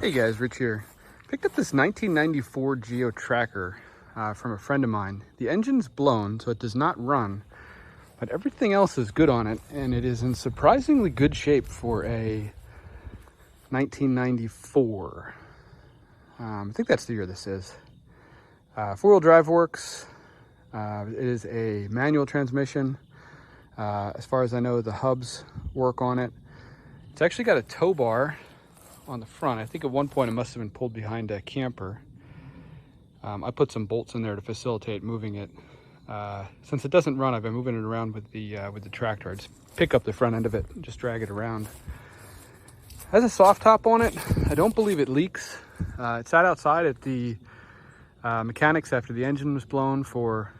Hey guys, Rich here. Picked up this 1994 Geo Tracker from a friend of mine. The engine's blown, so it does not run, but everything else is good on it, and it is in surprisingly good shape for a 1994. I think that's the year this is. Four-wheel drive works. It is a manual transmission. As far as I know, the hubs work on it. It's actually got a tow bar on the front. I think at one point it must have been pulled behind a camper. I put some bolts in there to facilitate moving it. Since it doesn't run, I've been moving it around with the tractor. I just pick up the front end of it and just drag it around. It has a soft top on it. I don't believe it leaks. It sat outside at the mechanics after the engine was blown for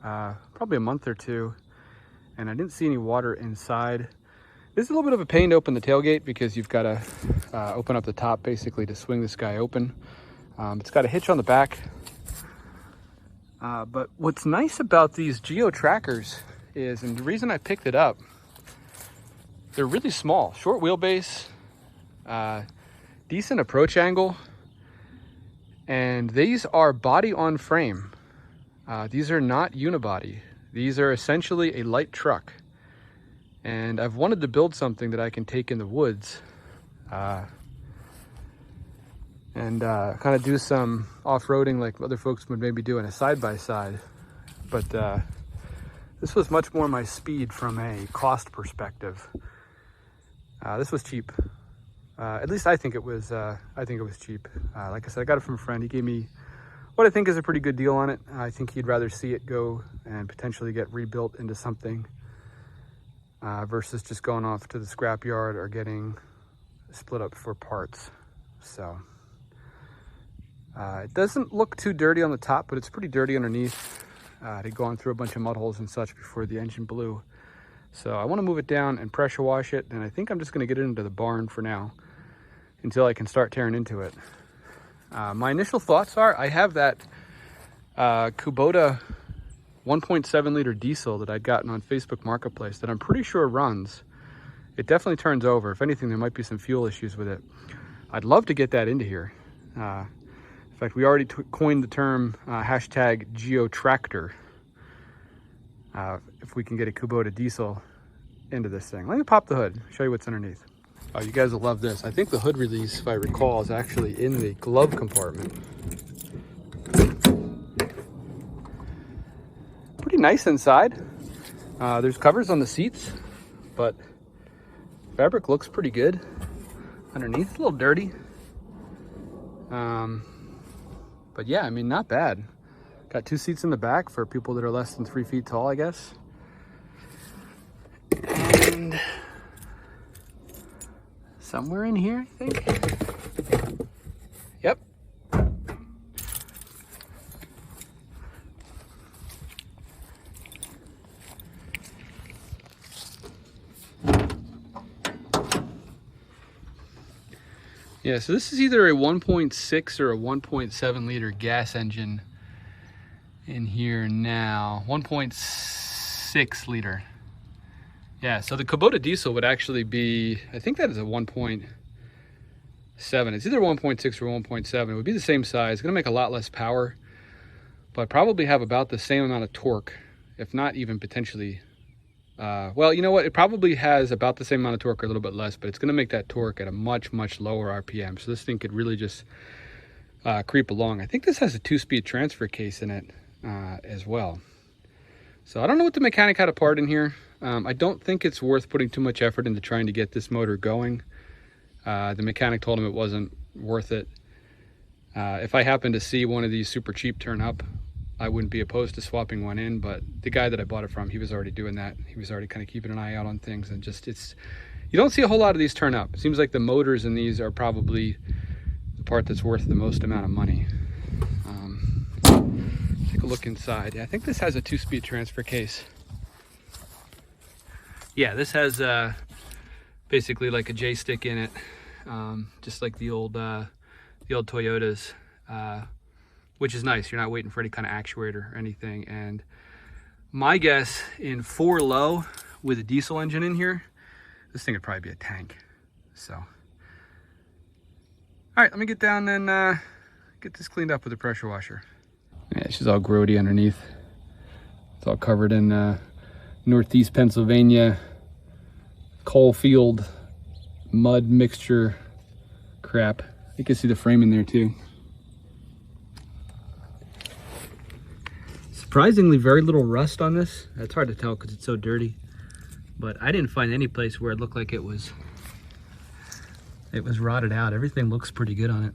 probably a month or two, and I didn't see any water inside. This is a little bit of a pain to open the tailgate because you've got to open up the top basically to swing this guy open. It's got a hitch on the back. But what's nice about these Geo Trackers is, and the reason I picked it up, they're really small, short wheelbase, decent approach angle, and these are body on frame. These are not unibody. These are essentially a light truck. And I've wanted to build something that I can take in the woods and kind of do some off-roading like other folks would maybe do in a side-by-side. But this was much more my speed from a cost perspective. This was cheap. At least I think it was cheap. Like I said, I got it from a friend. He gave me what I think is a pretty good deal on it. I think he'd rather see it go and potentially get rebuilt into something versus just going off to the scrapyard or getting split up for parts. So it doesn't look too dirty on the top, but it's pretty dirty underneath. It had gone through a bunch of mud holes and such before the engine blew. So I want to move it down and pressure wash it, and I think I'm just going to get it into the barn for now until I can start tearing into it. My initial thoughts are, I have that Kubota 1.7 liter diesel that I'd gotten on Facebook Marketplace that I'm pretty sure runs. It definitely turns over. If anything, there might be some fuel issues with it. I'd love to get that into here. In fact, we already coined the term hashtag Geo Tracker. If we can get a Kubota Diesel into this thing. Let me pop the hood, show you what's underneath. Oh, you guys will love this. I think the hood release, if I recall, is actually in the glove compartment. Pretty nice inside. There's covers on the seats, but fabric looks pretty good. Underneath, a little dirty. But yeah, I mean, not bad. Got two seats in the back for people that are less than 3 feet tall, I guess. And somewhere in here, I think. Yep. Yeah, so this is either a 1.6 or a 1.7 liter gas engine in here now. 1.6 liter. Yeah, so the Kubota Diesel would actually be, I think that is a 1.7. It's either 1.6 or 1.7. It would be the same size. It's gonna make a lot less power, but probably have about the same amount of torque, if not even potentially, well, you know what? It probably has about the same amount of torque or a little bit less, but it's gonna make that torque at a much, much lower RPM. So this thing could really just creep along. I think this has a 2-speed transfer case in it as well. So I don't know what the mechanic had apart in here. I don't think it's worth putting too much effort into trying to get this motor going. The mechanic told him it wasn't worth it. If I happen to see one of these super cheap turn up, I wouldn't be opposed to swapping one in, but the guy that I bought it from, he was already doing that. He was already kind of keeping an eye out on things, and just, you don't see a whole lot of these turn up. It seems like the motors in these are probably the part that's worth the most amount of money. Take a look inside. Yeah, I think this has a 2-speed transfer case. Yeah, this has basically like a J-stick in it, just like the old Toyotas, which is nice. You're not waiting for any kind of actuator or anything. And my guess, in 4 low with a diesel engine in here, this thing would probably be a tank. So All right, let me get down and get this cleaned up with a pressure washer. Yeah, she's all grody underneath. It's all covered in northeast Pennsylvania coal field mud mixture crap. You can see the frame in there too. Surprisingly, very little rust on this. It's hard to tell because it's so dirty, but I didn't find any place where it looked like it was rotted out. Everything looks pretty good on it.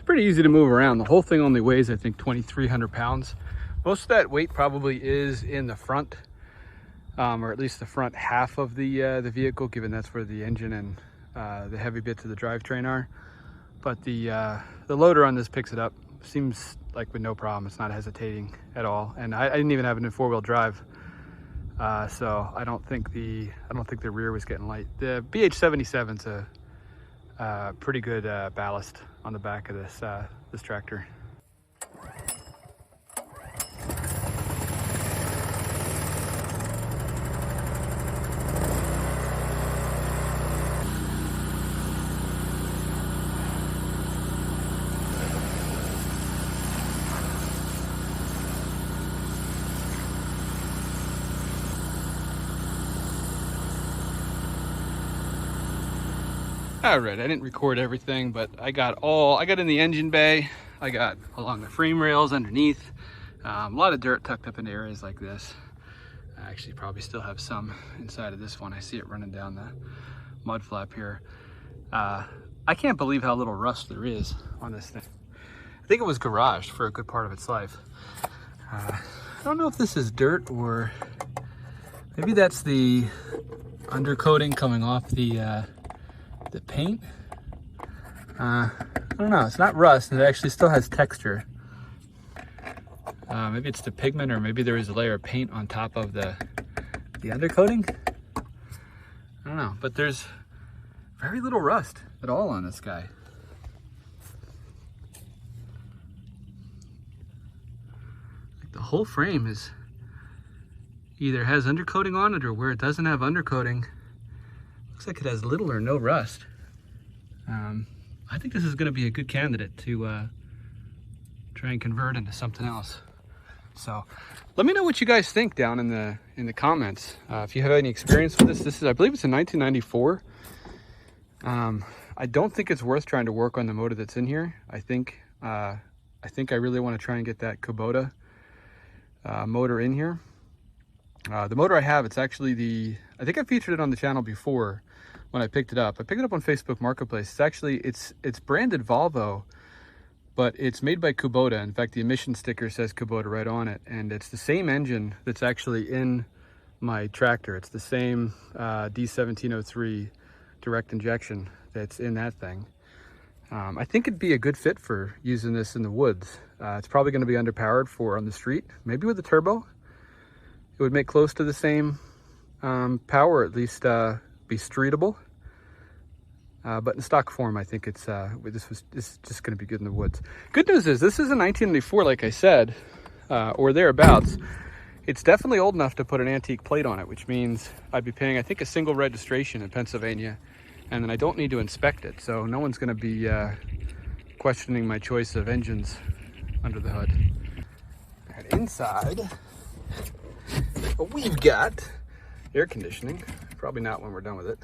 Pretty easy to move around. The whole thing only weighs, I think, 2,300 pounds. Most of that weight probably is in the front, or at least the front half of the vehicle, given that's where the engine and the heavy bits of the drivetrain are. But the loader on this picks it up. Seems like with no problem. It's not hesitating at all. And I didn't even have it in four-wheel drive, so I don't think the rear was getting light. The BH77's a pretty good ballast on the back of this tractor. All right, I didn't record everything, but I got in the engine bay. I got along the frame rails underneath. A lot of dirt tucked up in areas like this. I actually probably still have some inside of this one. I see it running down the mud flap here. I can't believe how little rust there is on this thing. I think it was garaged for a good part of its life. I don't know if this is dirt or maybe that's the undercoating coming off the paint. I don't know. It's not rust. It actually still has texture. Maybe it's the pigment, or maybe there is a layer of paint on top of the undercoating. I don't know, but there's very little rust at all on this guy. Like the whole frame is either has undercoating on it, or where it doesn't have undercoating, looks like it has little or no rust. I think this is going to be a good candidate to try and convert into something else. So let me know what you guys think down in the comments. If you have any experience with this. This is, I believe it's a 1994. I don't think it's worth trying to work on the motor that's in here. I think I really want to try and get that Kubota motor in here. The motor I have, it's actually I think I featured it on the channel before when I picked it up. I picked it up on Facebook Marketplace. It's actually, it's branded Volvo, but it's made by Kubota. In fact, the emission sticker says Kubota right on it. And it's the same engine that's actually in my tractor. It's the same D1703 direct injection that's in that thing. I think it'd be a good fit for using this in the woods. It's probably gonna be underpowered for on the street, maybe with a turbo. It would make close to the same power, at least be streetable. But in stock form, I think it's this is just going to be good in the woods. Good news is this is a 1994, like I said, or thereabouts, It's definitely old enough to put an antique plate on it, which means I'd be paying, I think, a single registration in Pennsylvania, and then I don't need to inspect it. So no one's gonna be questioning my choice of engines under the hood. And inside, we've got air conditioning. Probably not when we're done with it.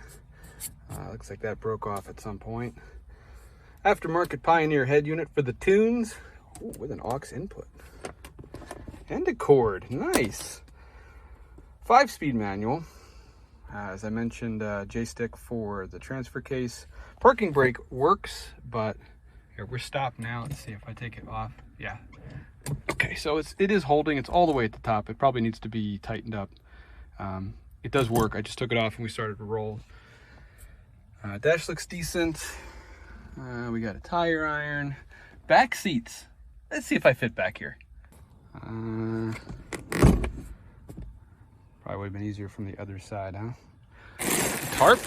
Looks like that broke off at some point. Aftermarket Pioneer head unit for the tunes. Ooh, with an aux input. And a cord, nice. 5-speed manual. As I mentioned, J-stick for the transfer case. Parking brake works, but here, we're stopped now. Let's see if I take it off. Yeah. Okay, so it is holding. It's all the way at the top. It probably needs to be tightened up. It does work. I just took it off and we started to roll. Dash looks decent. We got a tire iron. Back seats. Let's see if I fit back here. Probably would have been easier from the other side, huh? Tarp.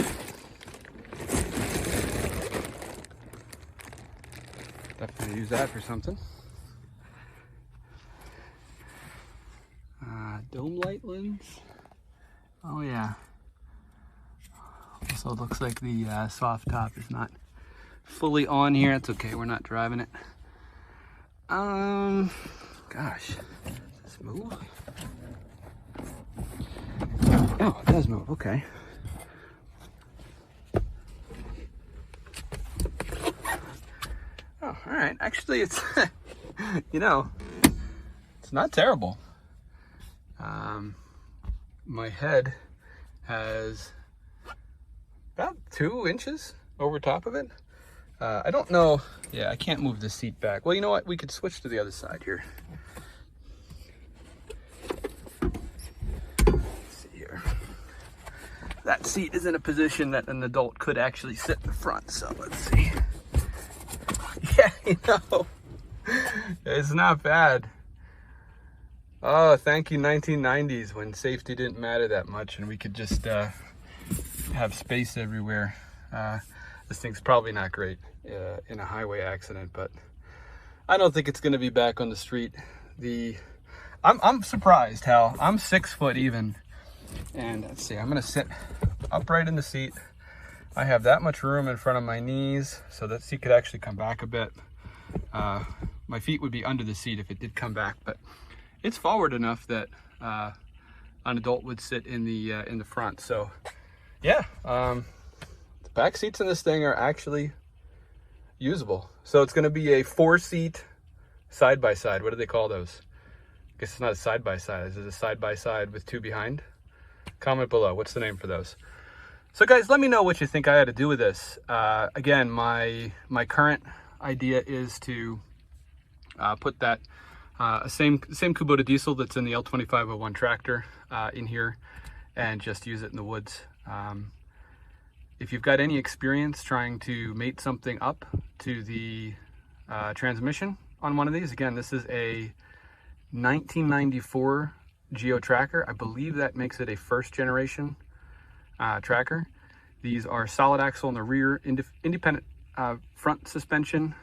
Definitely use that for something. Dome light lens. Oh yeah. Also looks like the soft top is not fully on here. It's okay, we're not driving it. Gosh, does this move? Oh, it does move, okay. Oh, all right, actually it's, you know, it's not terrible. My head has about 2 inches over top of it. I don't know. Yeah, I can't move this seat back. Well, you know what? We could switch to the other side here. Let's see here. That seat is in a position that an adult could actually sit in the front. So let's see. Yeah, you know, it's not bad. Oh, thank you 1990s, when safety didn't matter that much and we could just have space everywhere. This thing's probably not great in a highway accident, but I don't think it's going to be back on the street. I'm surprised how I'm 6 foot even, and let's see, I'm going to sit upright in the seat. I have that much room in front of my knees, so that seat could actually come back a bit. My feet would be under the seat if it did come back, but it's forward enough that an adult would sit in the front. So yeah, the back seats in this thing are actually usable. So it's going to be a 4-seat side-by-side. What do they call those? I guess it's not a side-by-side. Is it a side-by-side with 2 behind? Comment below. What's the name for those? So guys, let me know what you think I ought to do with this. Again, my current idea is to put that same Kubota Diesel that's in the L2501 tractor in here and just use it in the woods. If you've got any experience trying to mate something up to the transmission on one of these, again, this is a 1994 Geo Tracker. I believe that makes it a 1st generation tracker. These are solid axle in the rear, independent front suspension,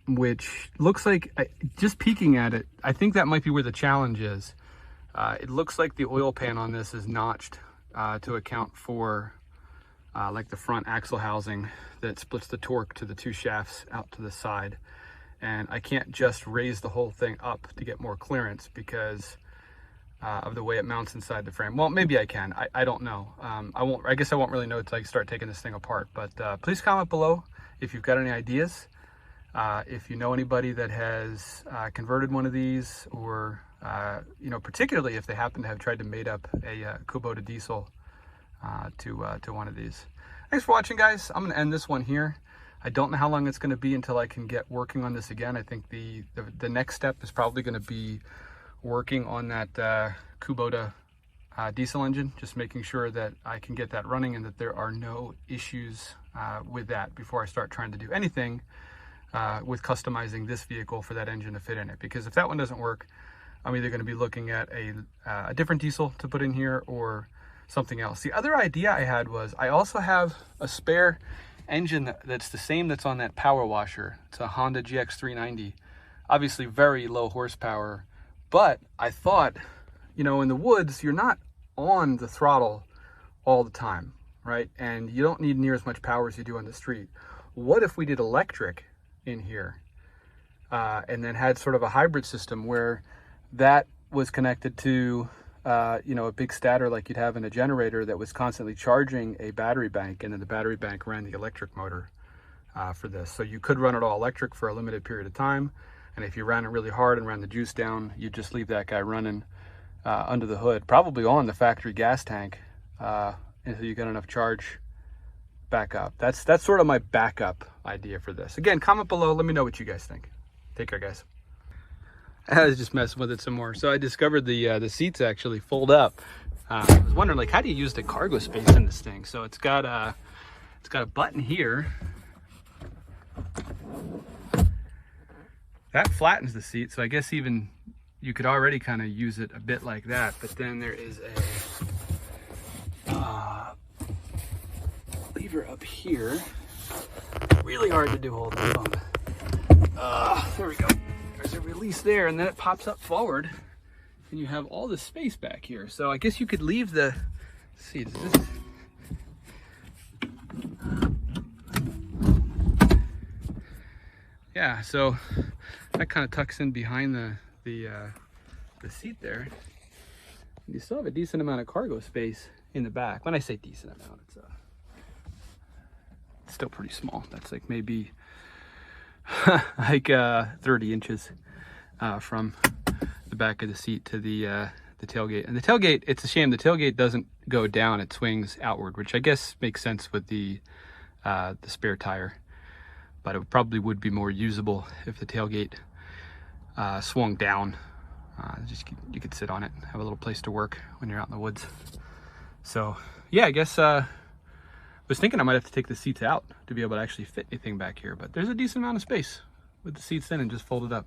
which looks like, just peeking at it, I think that might be where the challenge is. It looks like the oil pan on this is notched to account for like the front axle housing that splits the torque to the 2 shafts out to the side. And I can't just raise the whole thing up to get more clearance because of the way it mounts inside the frame. Well, maybe I can. I don't know. I guess I won't really know until I start taking this thing apart. But please comment below if you've got any ideas. If you know anybody that has converted one of these, or you know, particularly if they happen to have tried to mate up a Kubota Diesel to one of these. Thanks for watching, guys. I'm going to end this one here. I don't know how long it's going to be until I can get working on this again. I think the next step is probably going to be working on that Kubota diesel engine, just making sure that I can get that running and that there are no issues with that before I start trying to do anything with customizing this vehicle for that engine to fit in it. Because if that one doesn't work, I'm either going to be looking at a different diesel to put in here or something else. The other idea I had was I also have a spare engine that's the same that's on that power washer. It's a Honda GX390. Obviously very low horsepower, But I thought, you know, in the woods, you're not on the throttle all the time, right? And you don't need near as much power as you do on the street. What if we did electric in here and then had sort of a hybrid system where that was connected to, you know, a big stator like you'd have in a generator that was constantly charging a battery bank, and then the battery bank ran the electric motor for this. So you could run it all electric for a limited period of time. And if you ran it really hard and ran the juice down, you'd just leave that guy running under the hood, probably on the factory gas tank, until you get enough charge back up. That's sort of my backup idea for this. Again, comment below, let me know what you guys think. Take care, guys. I was just messing with it some more. So I discovered the seats actually fold up. I was wondering, like, how do you use the cargo space in this thing? So it's got a button here. That flattens the seat, so I guess even you could already kind of use it a bit like that. But then there is a lever up here. Really hard to do holding the phone. There we go. There's a release there, and then it pops up forward, and you have all the space back here. So I guess you could leave the seat. Yeah, so that kind of tucks in behind the seat there. And you still have a decent amount of cargo space in the back. When I say decent amount, it's still pretty small. That's like maybe like 30 inches from the back of the seat to the tailgate. And the tailgate, it's a shame the tailgate doesn't go down, it swings outward, which I guess makes sense with the spare tire. But it probably would be more usable if the tailgate swung down. You could sit on it, have a little place to work when you're out in the woods. So yeah, I guess I was thinking I might have to take the seats out to be able to actually fit anything back here, but there's a decent amount of space with the seats in and just fold it up.